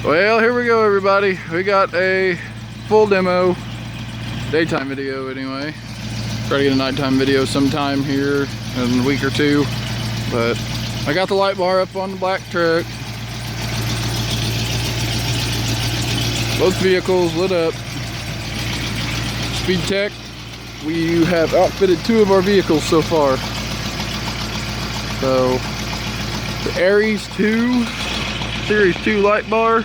Well, here we go, everybody. We got a full demo, daytime video anyway. Try to get a nighttime video sometime here in a week or two. But I got the light bar up on the black truck. Both vehicles lit up. Speed Tech, we have outfitted 2 of our vehicles so far. So the Aries 2 Series 2 light bar.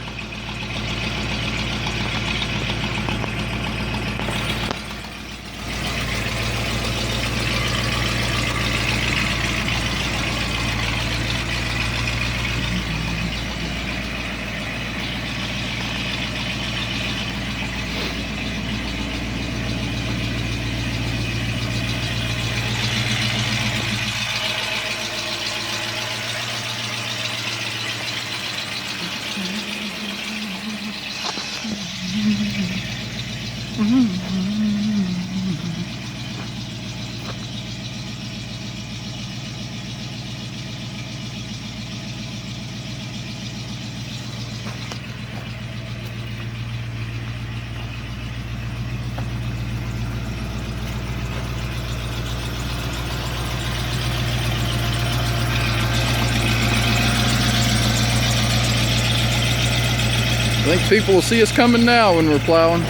I think people will see us coming now when we're plowing.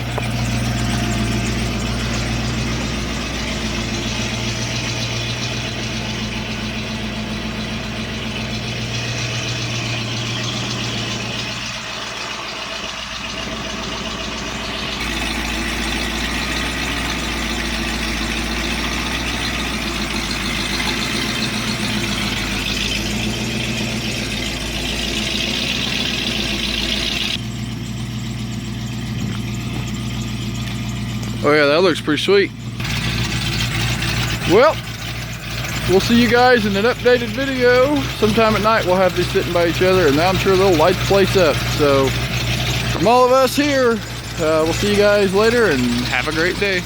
Oh yeah, that looks pretty sweet. Well, we'll see you guys in an updated video. Sometime at night we'll have these sitting by each other, and I'm sure they'll light the place up. So from all of us here, we'll see you guys later, and have a great day.